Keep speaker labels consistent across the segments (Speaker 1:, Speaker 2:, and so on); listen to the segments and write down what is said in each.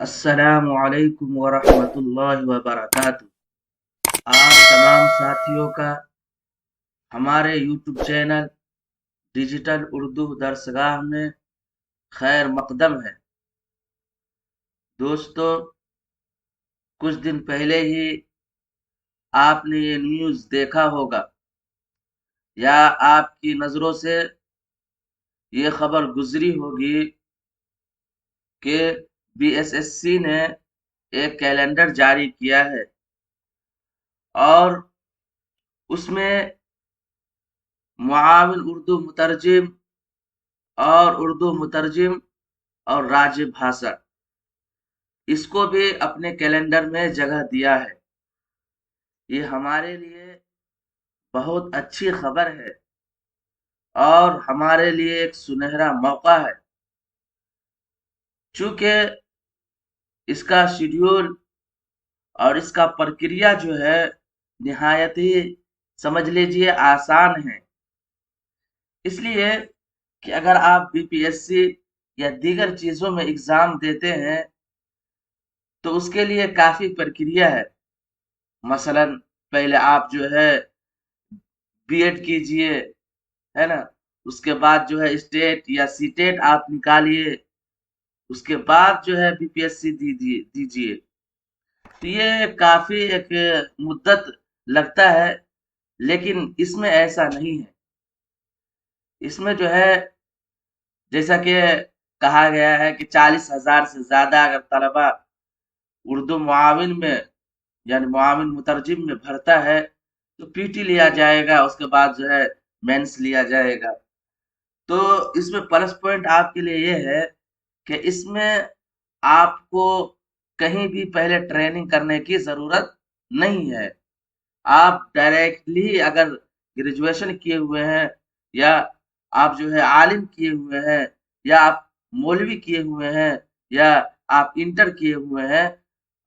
Speaker 1: السلام علیکم ورحمۃ اللہ وبرکاتہ۔ آپ تمام ساتھیوں کا ہمارے یوٹیوب چینل ڈیجیٹل اردو درسگاہ میں خیر مقدم ہے۔ دوستو، کچھ دن پہلے ہی آپ نے یہ نیوز دیکھا ہوگا یا آپ کی نظروں سے یہ خبر گزری ہوگی کہ BSSC نے ایک کیلنڈر جاری کیا ہے اور اس میں معاون اردو مترجم اور راج بھاشا اس کو بھی اپنے کیلنڈر میں جگہ دیا ہے۔ یہ ہمارے لیے بہت اچھی خبر ہے اور ہمارے لیے ایک سنہرا موقع ہے، چونکہ اس کا شیڈیول اور اس کا پرکریا جو ہے نہایت ہی سمجھ لیجئے آسان ہے۔ اس لیے کہ اگر آپ BPSC یا دیگر چیزوں میں ایگزام دیتے ہیں تو اس کے لیے کافی پرکریا ہے۔ مثلا پہلے آپ جو ہے B.Ed کیجئے، ہے نا، اس کے بعد جو ہے اسٹیٹ یا سیٹیٹ آپ نکالیے، اس کے بعد جو ہے BPSC دیجئے، تو یہ کافی ایک مدت لگتا ہے، لیکن اس میں ایسا نہیں ہے۔ اس میں جو ہے جیسا کہ کہا گیا ہے کہ 40,000 سے زیادہ اگر طلبہ اردو معاون میں یعنی معاون مترجم میں بھرتا ہے تو PT لیا جائے گا، اس کے بعد جو ہے مینس لیا جائے گا۔ تو اس میں پلس پوائنٹ آپ کے لیے یہ ہے کہ اس میں آپ کو کہیں بھی پہلے ٹریننگ کرنے کی ضرورت نہیں ہے۔ آپ ڈائریکٹلی اگر گریجویشن کیے ہوئے ہیں یا آپ جو ہے عالم کیے ہوئے ہیں یا آپ مولوی کیے ہوئے ہیں یا آپ انٹر کیے ہوئے ہیں،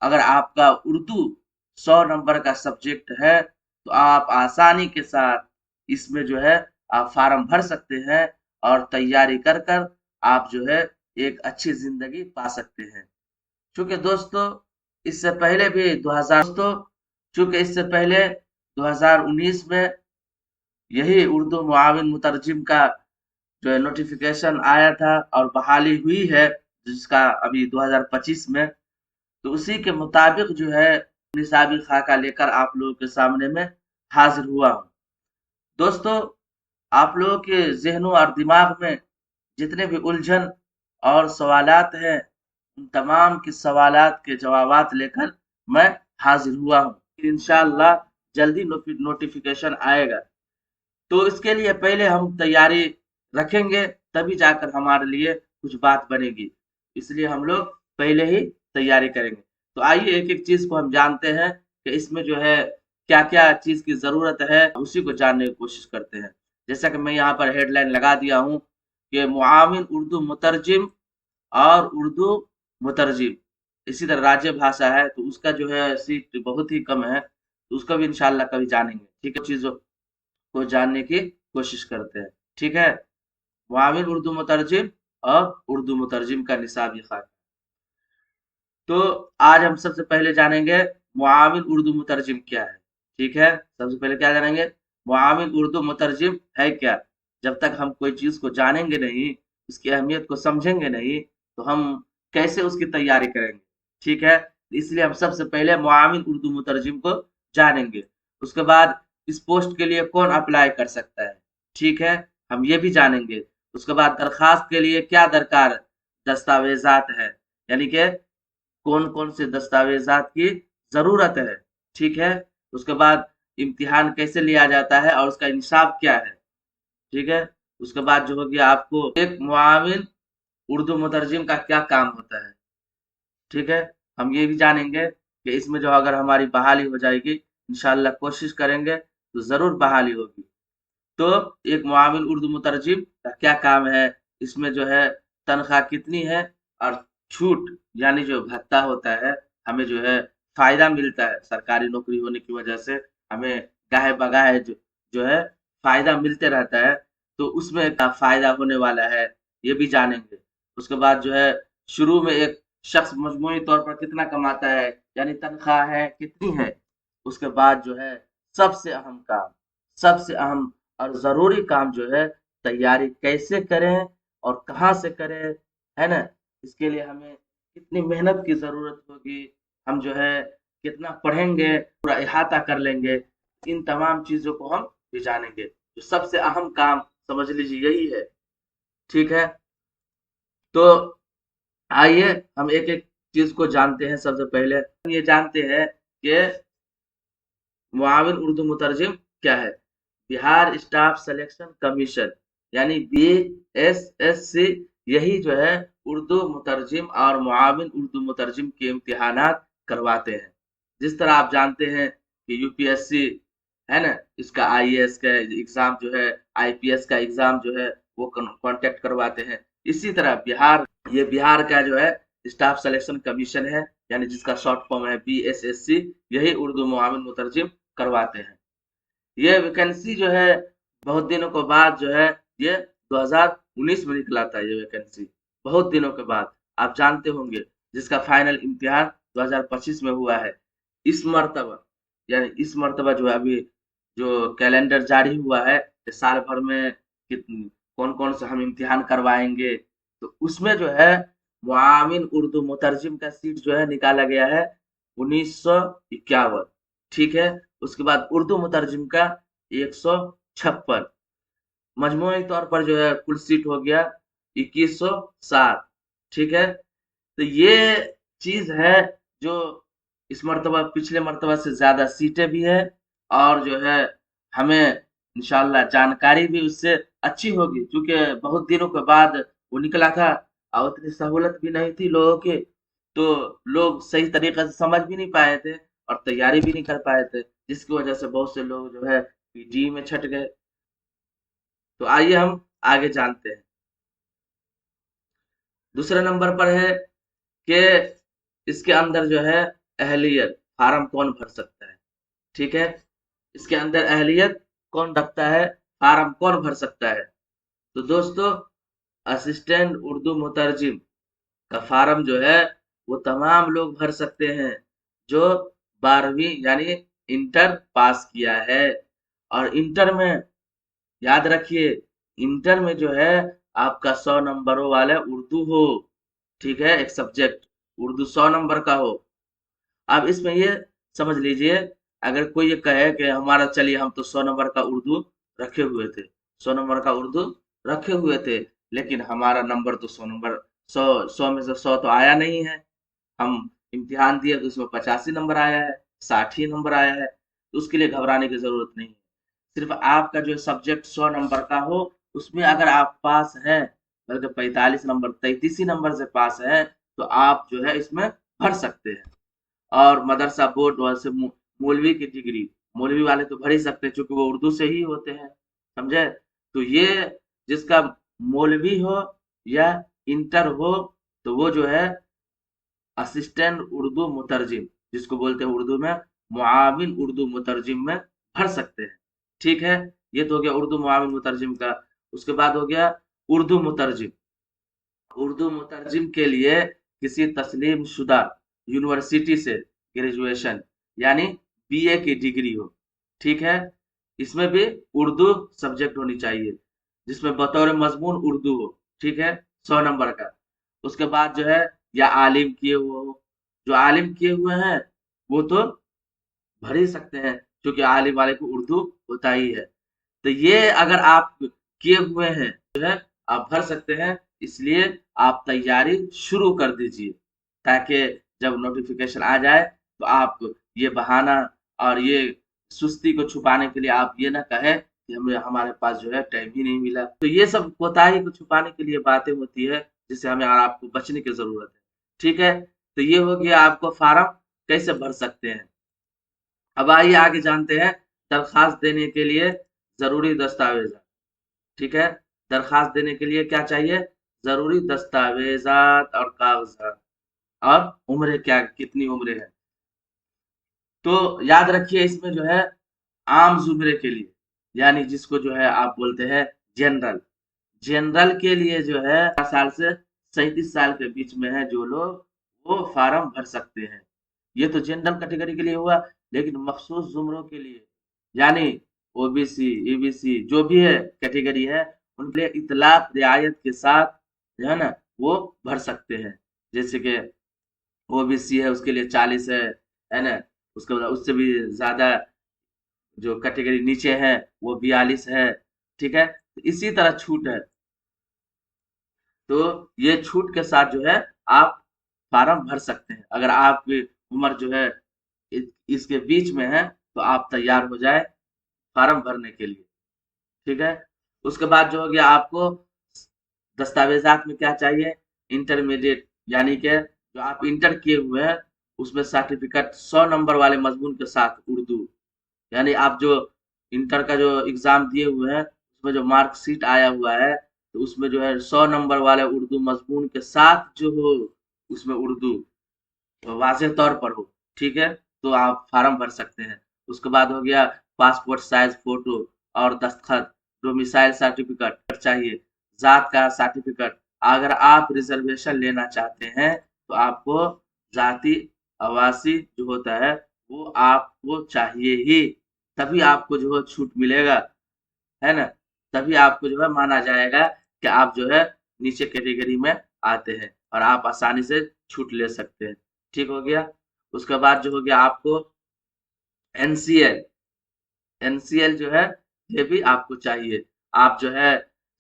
Speaker 1: اگر آپ کا اردو 100 نمبر کا سبجیکٹ ہے تو آپ آسانی کے ساتھ اس میں جو ہے آپ فارم بھر سکتے ہیں اور تیاری کر آپ جو ہے ایک اچھی زندگی پا سکتے ہیں۔ چونکہ دوستو اس سے پہلے بھی 2019 میں یہی اردو معاون مترجم کا جو ہے نوٹیفیکیشن آیا تھا اور بحالی ہوئی ہے، جس کا ابھی 2025 میں، تو اسی کے مطابق جو ہے نصابی خاکہ لے کر آپ لوگوں کے سامنے میں حاضر ہوا ہوں۔ دوستو، آپ لوگوں کے ذہنوں اور دماغ میں جتنے بھی الجھن اور سوالات ہیں، ان تمام کے سوالات کے جوابات لے کر میں حاضر ہوا ہوں۔ انشاءاللہ جلدی نوٹیفیکیشن آئے گا، تو اس کے لیے پہلے ہم تیاری رکھیں گے، تبھی جا کر ہمارے لیے کچھ بات بنے گی۔ اس لیے ہم لوگ پہلے ہی تیاری کریں گے۔ تو آئیے ایک ایک چیز کو ہم جانتے ہیں کہ اس میں جو ہے کیا کیا چیز کی ضرورت ہے، اسی کو جاننے کی کوشش کرتے ہیں۔ جیسا کہ میں یہاں پر ہیڈ لائن لگا دیا ہوں کہ معاون اردو مترجم اور اردو مترجم، اسی طرح راج بھاشا ہے تو اس کا جو ہے سیٹ بہت ہی کم ہے، تو اس کو بھی انشاءاللہ کبھی جانیں گے۔ ٹھیک ہے، چیزوں کو جاننے کی کوشش کرتے ہیں۔ ٹھیک ہے، معاون اردو مترجم اور اردو مترجم کا نصابی خاکہ۔ تو آج ہم سب سے پہلے جانیں گے معاون اردو مترجم کیا ہے۔ ٹھیک ہے، سب سے پہلے کیا جانیں گے؟ معاون اردو مترجم ہے کیا۔ جب تک ہم کوئی چیز کو جانیں گے نہیں، اس کی اہمیت کو سمجھیں گے نہیں، تو ہم کیسے اس کی تیاری کریں گے؟ ٹھیک ہے، اس لیے ہم سب سے پہلے معاون اردو مترجم کو جانیں گے۔ اس کے بعد اس پوسٹ کے لیے کون اپلائی کر سکتا ہے، ٹھیک ہے، ہم یہ بھی جانیں گے۔ اس کے بعد درخواست کے لیے کیا درکار دستاویزات ہے، یعنی کہ کون کون سے دستاویزات کی ضرورت ہے۔ ٹھیک ہے، اس کے بعد امتحان کیسے لیا جاتا ہے اور اس کا انصاف کیا ہے۔ ٹھیک ہے، اس کے بعد جو ہوگی آپ کو ایک معاون اردو مترجم کا کیا کام ہوتا ہے۔ ٹھیک ہے، ہم یہ بھی جانیں گے کہ اس میں جو اگر ہماری بحالی ہو جائے گی، انشاءاللہ کوشش کریں گے تو ضرور بحالی ہوگی۔ تو ایک معاون اردو مترجم کا کیا کام ہے، اس میں جو ہے تنخواہ کتنی ہے اور چھوٹ یعنی جو بھتہ ہوتا ہے، ہمیں جو ہے فائدہ ملتا ہے، سرکاری نوکری ہونے کی وجہ سے ہمیں گاہے بگاہے جو ہے فائدہ ملتے رہتا ہے، تو اس میں کا فائدہ ہونے والا ہے، یہ بھی جانیں گے۔ اس کے بعد جو ہے شروع میں ایک शख्स मजमूई तौर पर कितना कमाता है, यानी तनख्वाह है कितनी है। उसके बाद जो है सबसे अहम काम, सबसे अहम और जरूरी काम जो है, तैयारी कैसे करें और कहाँ से करें, है ना। इसके लिए हमें कितनी मेहनत की जरूरत होगी, हम जो है कितना पढ़ेंगे, पूरा इहाता कर लेंगे, इन तमाम चीजों को हम भी जानेंगे। जो सबसे अहम काम समझ लीजिए यही है। ठीक है, तो आइए हम एक एक चीज को जानते हैं। सबसे पहले हम ये जानते हैं कि मुआविन उर्दू मुतरजिम क्या है। बिहार स्टाफ सिलेक्शन कमीशन यानी BSSC, यही जो है उर्दू मुतरजिम और मुआविन उर्दू मुतरजिम के इम्तिहानात करवाते हैं। जिस तरह आप जानते हैं कि UPSC है ना, इसका IAS का एग्जाम जो है, IPS का एग्जाम जो है वो कांटेक्ट करवाते हैं। इसी तरह ये बिहार का जो है स्टाफ सिलेक्शन कमीशन है, यानी जिसका शॉर्ट फॉर्म है BSSC, यही उर्दू मुआविन मुतरजिम करवाते हैं। ये वैकेंसी जो है बहुत दिनों के बाद जो है ये 2019 में निकला था। ये वैकेंसी बहुत दिनों के बाद, आप जानते होंगे, जिसका फाइनल इम्तिहान 2025 में हुआ है। इस मर्तबा यानी इस मर्तबा जो है अभी जो कैलेंडर जारी हुआ है कि साल भर में कौन कौन से हम इम्तिहान करवाएंगे, तो उसमें जो है मुआविन उर्दू मुतरजिम का सीट जो है निकाला गया है 1951। ठीक है, उसके बाद उर्दू मुतरजिम का 156। मजमूई तौर पर जो है कुल सीट हो गया 2107। ठीक है, तो ये चीज है जो इस मर्तबा पिछले मर्तबा से ज्यादा सीटें भी है, और जो है हमें इंशाल्लाह जानकारी भी उससे अच्छी होगी, क्योंकि बहुत दिनों के बाद वो निकला था और उतनी सहूलत भी नहीं थी लोगों के, तो लोग सही तरीके से समझ भी नहीं पाए थे और तैयारी भी नहीं कर पाए थे, जिसकी वजह से बहुत से लोग जो है PG में छट गए। तो आइए हम आगे जानते हैं। दूसरे नंबर पर है कि इसके अंदर जो है अहलियत फार्म कौन भर सकता है। ठीक है, इसके अंदर अहलियत कौन रखता है, फार्म कौन भर सकता है। तो दोस्तों, असिस्टेंट उर्दू मुतरजिम का फार्म जो है वो तमाम लोग भर सकते हैं जो 12वीं यानी इंटर पास किया है। और इंटर में याद रखिए, इंटर में जो है आपका 100 नंबरों वाला उर्दू हो। ठीक है, एक सब्जेक्ट उर्दू 100 नंबर का हो। अब इसमें ये समझ लीजिए, अगर कोई ये कहे कि हमारा चलिए हम तो 100 नंबर का उर्दू रखे हुए थे, 100 नंबर का उर्दू रखे हुए थे, लेकिन हमारा नंबर तो 100 नंबर, 100 में से 100 तो आया नहीं है। हम इम्तिहान दिए तो उसमें 85 नंबर आया है, 60 ही नंबर आया है। तो उसके लिए घबराने की जरूरत नहीं है। सिर्फ आपका जो सब्जेक्ट 100 नंबर का हो, उसमें अगर आप पास हैं, बल्कि 45 नंबर 33 ही नंबर से पास है, तो आप जो है इसमें भर सकते हैं। और मदरसा बोर्ड से मौलवी की डिग्री, मौलवी वाले तो भर ही सकते हैं, क्योंकि वो उर्दू से ही होते हैं, समझे। तो ये जिसका मौलवी हो या इंटर हो, तो वो जो है असिस्टेंट उर्दू मुतरजिम, जिसको बोलते हैं उर्दू में मुआविन उर्दू मुतरजिम में भर सकते हैं। ठीक है, ये तो हो गया उर्दू मुआविन मुतरजिम का। उसके बाद हो गया उर्दू मुतरजिम। उर्दू मुतरजिम के लिए किसी तस्लीम शुदा यूनिवर्सिटी से ग्रेजुएशन यानी BA की डिग्री हो। ठीक है, इसमें भी उर्दू सब्जेक्ट होनी चाहिए, जिसमें बतौर मजमून उर्दू हो। ठीक है, 100 नंबर का। उसके बाद जो है या आलिम किए हुए हो, जो आलिम किए हुए हैं वो तो भर ही सकते हैं, क्योंकि आलिम वाले को उर्दू होता ही है। तो ये अगर आप किए हुए हैं जो है आप भर सकते हैं। इसलिए आप तैयारी शुरू कर दीजिए, ताकि जब नोटिफिकेशन आ जाए तो आप ये बहाना और ये सुस्ती को छुपाने के लिए आप ये ना कहें कि हमें हमारे पास जो है टाइम ही नहीं मिला। तो ये सब कोताही को छुपाने के लिए बातें होती है, जिससे हमें और आपको बचने की जरूरत है। ठीक है, तो ये हो गया आपको फार्म कैसे भर सकते हैं। अब आइए आगे जानते हैं दरखास्त देने के लिए जरूरी दस्तावेज। ठीक है, दरखास्त देने के लिए क्या चाहिए, जरूरी दस्तावेजात और कागजात, और उम्र क्या कितनी उम्र है। तो याद रखिए, इसमें जो है आम जुमरे के लिए, यानी जिसको जो है आप बोलते हैं जनरल, जनरल के लिए जो है 18 साल से 37 साल के बीच में है जो लोग, वो फार्म भर सकते हैं। ये तो जनरल कैटेगरी के लिए हुआ, लेकिन मखसूस जुमरों के लिए यानी ओबीसी, ईबीसी जो भी है कैटेगरी है, उनके लिए इतलाक रियायत के साथ जो है ना वो भर सकते हैं। जैसे कि ओबीसी है उसके लिए 40 है ना, उसके बाद उससे भी ज्यादा जो कैटेगरी नीचे है वो 42 है। ठीक है, इसी तरह छूट है। तो ये छूट के साथ जो है आप फार्म भर सकते हैं। अगर आपकी उम्र जो है इसके बीच में है तो आप तैयार हो जाए फार्म भरने के लिए। ठीक है, उसके बाद जो हो गया आपको दस्तावेजात में क्या चाहिए, इंटरमीडिएट यानी कि जो आप इंटर किए हुए हैं उसमें सर्टिफिकेट 100 नंबर वाले मजमून के साथ उर्दू, यानी आप जो इंटर का जो एग्जाम दिए हुए हैं उसमें जो मार्कशीट आया हुआ है तो उसमें जो है 100 नंबर वाले उर्दू मजमून के साथ जो हो उसमें उर्दू वाज़ेह तौर पर हो। ठीक है, तो आप फार्म भर सकते हैं। उसके बाद हो गया पासपोर्ट साइज फोटो और दस्तखत, डोमिसाइल सर्टिफिकेट चाहिए, जात का सर्टिफिकेट। अगर आप रिजर्वेशन लेना चाहते हैं तो आपको जाति आवासी जो होता है वो आपको चाहिए ही, तभी आपको जो है छूट मिलेगा, है ना, तभी आपको जो है माना जाएगा कि आप जो है नीचे कैटेगरी में आते हैं और आप आसानी से छूट ले सकते हैं। ठीक हो गया, उसके बाद जो हो गया आपको एनसीएल, एनसीएल जो है ये भी आपको चाहिए। आप जो है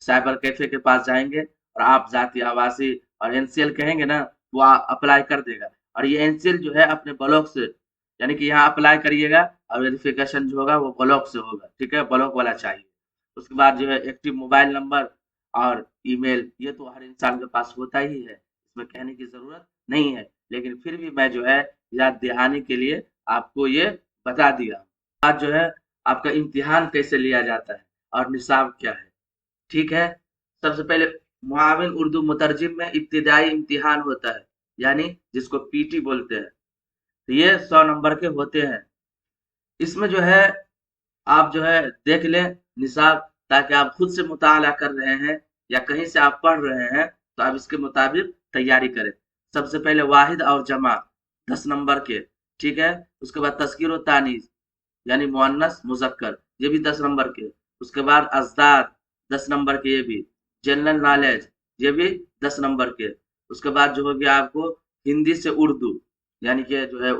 Speaker 1: साइबर कैफे के पास जाएंगे और आप जाति आवासी और एनसीएल कहेंगे ना, वो अप्लाई कर देगा। और ये एनसीएल जो है अपने ब्लॉक से, यानी कि यहाँ अप्लाई करिएगा और वेरिफिकेशन जो होगा वो ब्लॉक से होगा। ठीक है, ब्लॉक वाला चाहिए। उसके बाद जो है एक्टिव मोबाइल नंबर और ईमेल, ये तो हर इंसान के पास होता ही है, इसमें कहने की जरूरत नहीं है, लेकिन फिर भी मैं जो है याद दहानी के लिए आपको ये बता दिया। आज जो है आपका इम्तिहान कैसे लिया जाता है और निसाब क्या है। ठीक है, सबसे पहले मुआविन उर्दू मुतरजिम में इब्तिदाई इम्तिहान होता है, यानी जिसको पीटी बोलते हैं। तो ये 100 नंबर के होते हैं। इसमें जो है आप जो है देख लें निसाब, ताकि आप खुद से मुताला कर रहे हैं या कहीं से आप पढ़ रहे हैं तो आप इसके मुताबिक तैयारी करें। सबसे पहले वाहिद और जमा 10 नंबर के। ठीक है, उसके बाद तस्कीर और तानीस यानी मुअन्नस मुजक्कर, ये भी 10 नंबर के। उसके बाद अजदाद 10 नंबर के, ये भी जनरल नॉलेज, ये भी 10 नंबर के। उसके बाद जो हो गया आपको हिंदी से उर्दू, यानी कि जो है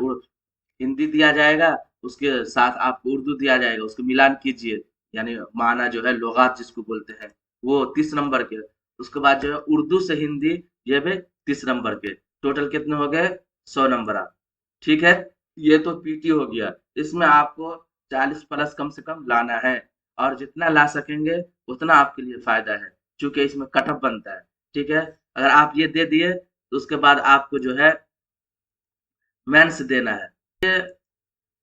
Speaker 1: हिंदी दिया जाएगा, उसके साथ आपको उर्दू दिया जाएगा, उसको मिलान कीजिए, यानी माना जो है लुगात जिसको बोलते हैं, वो 30 नंबर के। उसके बाद जो है उर्दू से हिंदी, ये भी 30 नंबर के। टोटल कितने हो गए, 100 नंबर आप। ठीक है, ये तो पीटी हो गया। इसमें आपको 40 प्लस कम से कम लाना है, और जितना ला सकेंगे उतना आपके लिए फायदा है, क्योंकि इसमें कट ऑफ बनता है। ठीक है, अगर आप ये दे दिए तो उसके बाद आपको जो है मेंस देना है।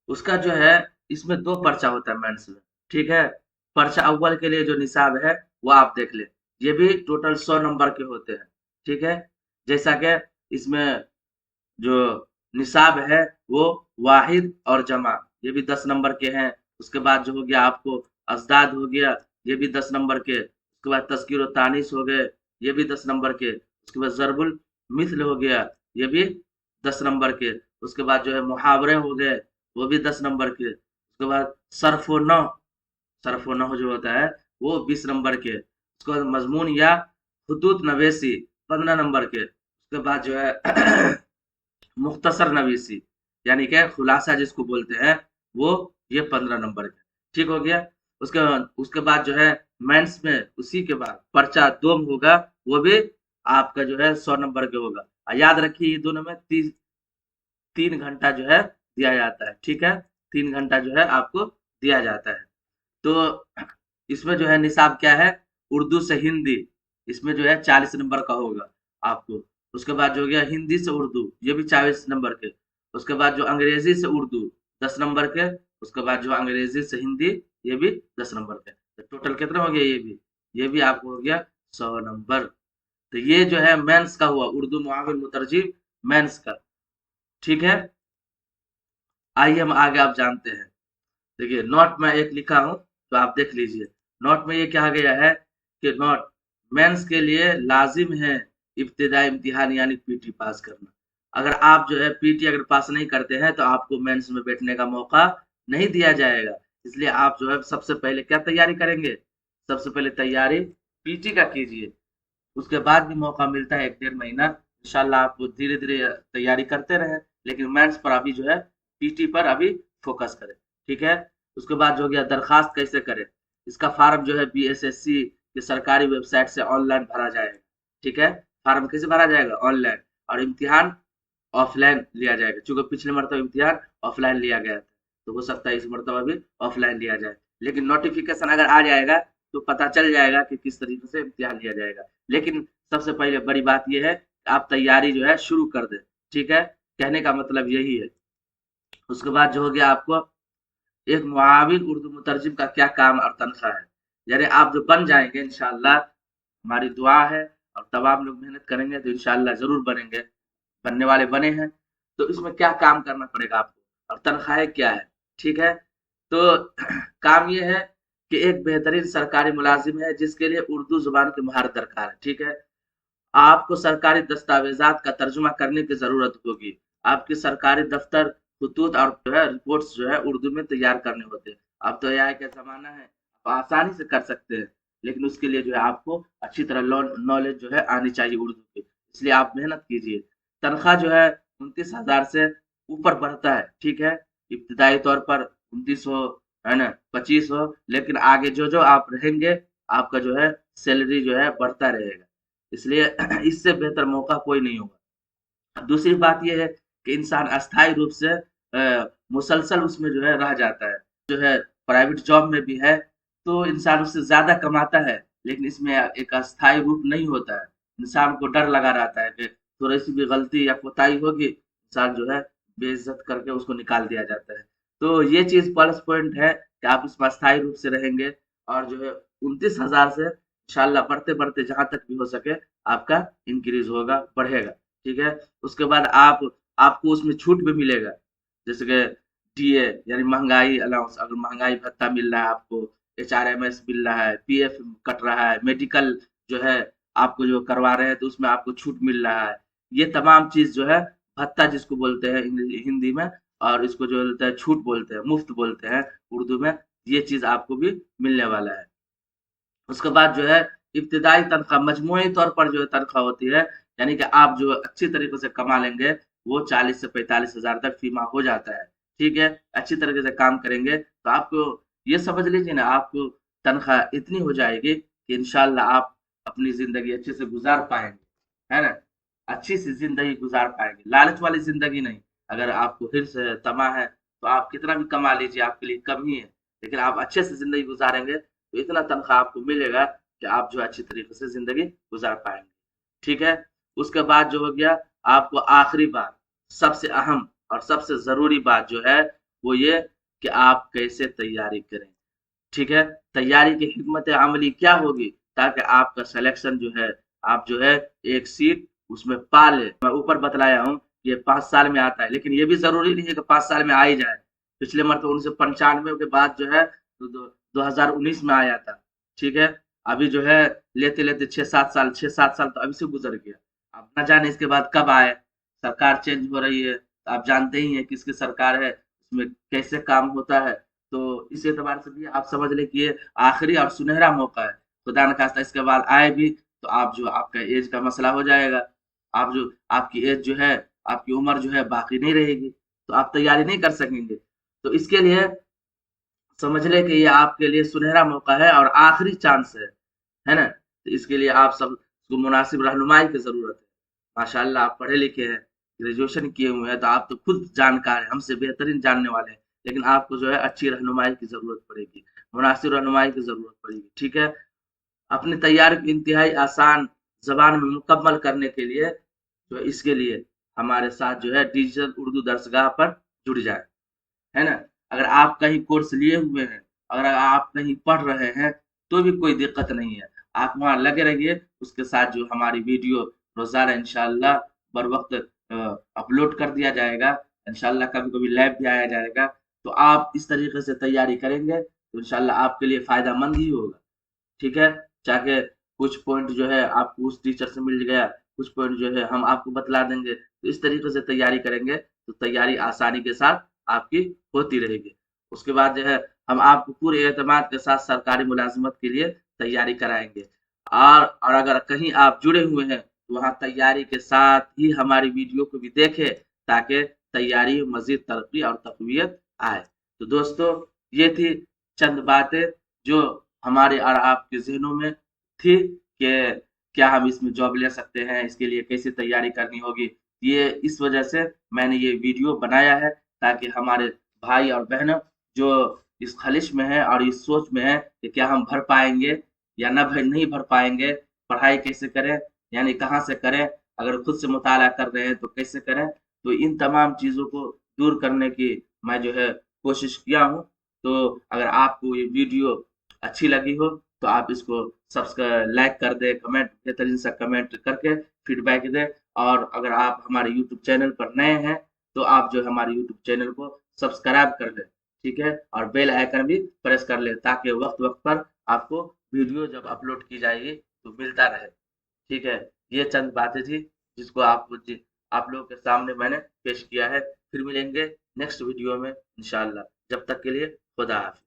Speaker 1: उसका जो है इसमें 2 पर्चा होता है मेंस में। ठीक है, पर्चा अव्वल के लिए जो निसाब है वो आप देख लें, ये भी टोटल 100 नंबर के होते हैं। ठीक है, जैसा कि इसमें जो निसाब है वो वाहिद और जमा, ये भी 10 नंबर के हैं। उसके बाद जो हो गया आपको अजदाद हो गया, ये भी 10 नंबर के। उसके बाद तस्कीर और तानीस हो गए, ये भी 10 नंबर के। उसके बाद ज़रबुल मिस्ल हो गया, ये भी 10 नंबर के। उसके बाद जो है मुहावरे हो गए, वो भी 10 नंबर के। उसके बाद सर्फ व नहव जो होता है वो 20 नंबर के। उसके बाद मजमून या हुदूद नवेसी 15 नंबर के। उसके बाद जो है मुख्तसर नवीसी, यानी कि खुलासा जिसको बोलते हैं, वो ये 15 नंबर का। ठीक हो गया, उसके बाद जो है मेंस में उसी के बाद पर्चा 2 होगा, वो भी आपका जो है 100 नंबर के होगा। याद रखिए ये दोनों में 3 घंटा जो है दिया जाता है। ठीक है, 3 घंटा जो है आपको दिया जाता है। तो इसमें जो है निसाब क्या है, उर्दू से हिंदी, इसमें जो है 40 नंबर का होगा आपको। उसके बाद जो हो गया हिंदी से उर्दू, ये भी 40 नंबर के। उसके बाद जो अंग्रेजी से उर्दू 10 नंबर के। उसके बाद जो अंग्रेजी से हिंदी, ये भी 10 नंबर के। तो टोटल कितना हो गया, ये भी आपको हो गया 100 नंबर। तो ये जो है मेंस का हुआ, उर्दू मुआविन मुतरजिम मेंस का। ठीक है, आइए हम आगे आप जानते हैं। देखिए नोट में एक लिखा हूं तो आप देख लीजिए। नोट में ये कहा गया है कि नोट मेंस के लिए लाजिम है इब्तिदाई इम्तिहान यानी पीटी पास करना। अगर आप जो है पीटी अगर पास नहीं करते हैं तो आपको मेंस में बैठने का मौका नहीं दिया जाएगा। इसलिए आप जो है सबसे पहले क्या तैयारी करेंगे, सबसे पहले तैयारी पीटी का कीजिए। उसके बाद भी मौका मिलता है 1 डेढ़ महीना, इंशाल्लाह आप धीरे धीरे तैयारी करते रहें, लेकिन मेंस पर अभी जो है पीटी पर अभी फोकस करें। ठीक है। उसके बाद जो हो गया दरखास्त कैसे करें, इसका फार्म जो है बीएसएससी की सरकारी वेबसाइट से ऑनलाइन भरा जाएगा। ठीक है। फार्म कैसे भरा जाएगा, ऑनलाइन, और इम्तिहान ऑफलाइन लिया जाएगा, चूंकि पिछले मरतबा इम्तिहान ऑफलाइन लिया गया था, तो हो सकता है इस मरतबा भी ऑफलाइन लिया जाए। लेकिन नोटिफिकेशन अगर आ जाएगा तो पता चल जाएगा कि किस तरीके से इम्तिहान लिया जाएगा। लेकिन सबसे पहले बड़ी बात यह है कि आप तैयारी जो है शुरू कर दें। ठीक है। कहने का मतलब यही है। उसके बाद जो हो गया आपको एक मुआविन उर्दू मुतरजिम का क्या काम और तनख्वाह है। यानी आप जो बन जाएंगे इंशाल्लाह, हमारी दुआ है, और तमाम लोग मेहनत करेंगे तो इंशाल्लाह जरूर बनेंगे, बनने वाले बने हैं। तो इसमें क्या काम करना पड़ेगा आपको और तनख्वाहें क्या है। ठीक है। तो काम ये है कि एक बेहतरीन सरकारी मुलाजिम है जिसके लिए उर्दू जुबान की महारत दरकार है। ठीक है। आपको सरकारी दस्तावेजात का तर्जुमा करने की जरूरत होगी। आपके सरकारी दफ्तर, खतूत और जो है रिपोर्ट्स जो है उर्दू में तैयार करने होते हैं। अब तो एआई का जमाना है, आप आसानी से कर सकते हैं, लेकिन उसके लिए जो है आपको अच्छी तरह नॉलेज जो है आनी चाहिए उर्दू की। इसलिए आप मेहनत कीजिए। तनख्वाह जो है 29,000 से ऊपर बढ़ता है। ठीक है। इब्तदाई तौर पर 29 हो, है ना, 25 हो, लेकिन आगे जो जो आप रहेंगे आपका जो है सैलरी जो है बढ़ता रहेगा। इसलिए इससे बेहतर मौका कोई नहीं होगा। दूसरी बात ये है कि इंसान अस्थायी रूप से मुसलसल उसमें जो है रह जाता है। जो है प्राइवेट जॉब में भी है तो इंसान उससे ज्यादा कमाता है, लेकिन इसमें एक अस्थायी रूप नहीं होता है। इंसान को डर लगा रहता है कि थोड़ी सी भी गलती या कोताही होगी, इंसान जो है बेइज्जत करके उसको निकाल दिया जाता है। तो ये चीज प्लस पॉइंट है कि आप इसमें अस्थायी रूप से रहेंगे, और जो है 29,000 से इंशाल्लाह बढ़ते बढ़ते जहां तक भी हो सके आपका इंक्रीज होगा, बढ़ेगा। ठीक है। उसके बाद आपको उसमें छूट भी मिलेगा, जैसे कि टीए यानी महंगाई अलाउंस, अगर महंगाई भत्ता मिल रहा है आपको, एचआरएमएस मिल रहा है, पीएफ कट रहा है, मेडिकल जो है आपको जो करवा रहे हैं तो उसमें आपको छूट मिल रहा है। ये तमाम चीज जो है भत्ता जिसको बोलते हैं हिंदी में, और इसको जो बोलते हैं छूट बोलते हैं, मुफ्त बोलते हैं उर्दू में, ये चीज आपको भी मिलने वाला है। उसके बाद जो है इब्तिदाई तनख्वाह मजमूई तौर पर जो है तनख्वाह होती है, यानी कि आप जो अच्छी तरीके से कमा लेंगे वो 40 से 45,000 तक फीमा हो जाता है। ठीक है। अच्छी तरीके से काम करेंगे तो आपको ये समझ लीजिए ना, आपको तनख्वाह इतनी हो जाएगी कि इंशाल्लाह आप अपनी जिंदगी अच्छे से गुजार पाएंगे, है ना, अच्छी सी जिंदगी गुजार पाएंगे, लालच वाली जिंदगी नहीं। अगर आपको हिर्स है, तमा है, तो आप कितना भी कमा लीजिए आपके लिए कम ही है, लेकिन आप अच्छे से जिंदगी गुजारेंगे तो इतना तनख्वाह आपको मिलेगा कि आप जो अच्छी तरीके से जिंदगी गुजार पाएंगे। ठीक है। उसके बाद जो हो गया आपको आखिरी बात, सबसे अहम और सबसे जरूरी बात जो है वो ये कि आप कैसे तैयारी करें। ठीक है। तैयारी की हिकमत अमली क्या होगी ताकि आपका सिलेक्शन जो है, आप जो है एक सीट उसमें पा ले। मैं ऊपर बतलाया हूँ ये 5 साल में आता है, लेकिन ये भी जरूरी नहीं है कि 5 साल में आ ही जाए। पिछले मरतबा 1995 के बाद जो है तो 2019 में आया था। ठीक है। अभी जो है लेते लेते 6-7 साल तो अभी से गुजर गया। अब न जाने इसके बाद कब आए। सरकार चेंज हो रही है तो आप जानते ही हैं किसकी सरकार है, उसमें कैसे काम होता है। तो इस एतबार से भी आप समझ लें कि ये आखिरी और सुनहरा मौका है। खुदा न खास्ता इसके बाद आए भी तो आप जो आपका एज का मसला हो जाएगा, आप जो आपकी एज जो है, आपकी उम्र जो है बाकी नहीं रहेगी, तो आप तैयारी नहीं कर सकेंगे। तो इसके लिए समझ लें कि ये आपके लिए सुनहरा मौका है और आखिरी चांस है ना। तो इसके लिए आप सब को मुनासिब रहनुमाई की जरूरत है। माशाल्लाह आप पढ़े लिखे हैं, ग्रेजुएशन किए हुए हैं, तो आप तो खुद जानकार हैं, हमसे बेहतरीन जानने वाले हैं, लेकिन आपको जो है अच्छी रहनुमाई की जरूरत पड़ेगी, मुनासिब रहनुमाई की जरूरत पड़ेगी। ठीक है। अपनी तैयारी को इंतहाई आसान जबान में मुकम्मल करने के लिए जो है इसके लिए हमारे साथ जो है डिजिटल उर्दू दरसगाह पर जुड़ जाए, है ना। अगर आप कहीं कोर्स लिए हुए हैं, अगर आप कहीं पढ़ रहे हैं तो भी कोई दिक्कत नहीं है, आप वहाँ लगे रहिए। उसके साथ जो हमारी वीडियो रोजाना इंशाल्लाह बर वक्त अपलोड कर दिया जाएगा, इंशाल्लाह कभी कभी लाइव भी आया जाएगा। तो आप इस तरीके से तैयारी करेंगे तो इंशाल्लाह आपके लिए फायदा मंद ही होगा। ठीक है। चाहे कुछ पॉइंट जो है आपको उस टीचर से मिल गया, कुछ पॉइंट जो है हम आपको बतला देंगे। तो इस तरीके से तैयारी करेंगे तो तैयारी आसानी के साथ आपकी होती रहेगी। उसके बाद जो है हम आपको पूरे एतमाद के साथ सरकारी मुलाजिमत के लिए तैयारी कराएंगे। और अगर कहीं आप जुड़े हुए हैं तो वहाँ तैयारी के साथ ही हमारी वीडियो को भी देखें, ताकि तैयारी मजीद तरक्की और तकवीत आए। तो दोस्तों, ये थी चंद बातें जो हमारे और आपके जहनों में थी कि क्या हम इसमें जॉब ले सकते हैं, इसके लिए कैसे तैयारी करनी होगी। ये इस वजह से मैंने ये वीडियो बनाया है, ताकि हमारे भाई और बहनों जो इस खलिश में है और इस सोच में है कि क्या हम भर पाएंगे या नहीं भर पाएंगे, पढ़ाई कैसे करें, यानी कहाँ से करें, अगर खुद से मुताला कर रहे हैं तो कैसे करें। तो इन तमाम चीज़ों को दूर करने की मैं जो है कोशिश किया हूँ। तो अगर आपको ये वीडियो अच्छी लगी हो तो आप इसको सब्सक्राइब लाइक कर दें, कमेंट बेहतरीन सा कमेंट करके फीडबैक दें। और अगर आप हमारे यूट्यूब चैनल पर नए हैं तो आप जो हमारे यूट्यूब चैनल को सब्सक्राइब कर लें, ठीक है, और बेल आइकन भी प्रेस कर लें, ताकि वक्त वक्त पर आपको वीडियो जब अपलोड की जाएगी तो मिलता रहे। ठीक है, ये चंद बातें थी जिसको आप लोगों के सामने मैंने पेश किया है। फिर मिलेंगे नेक्स्ट वीडियो में इंशाल्लाह। जब तक के लिए खुदा हाफिज।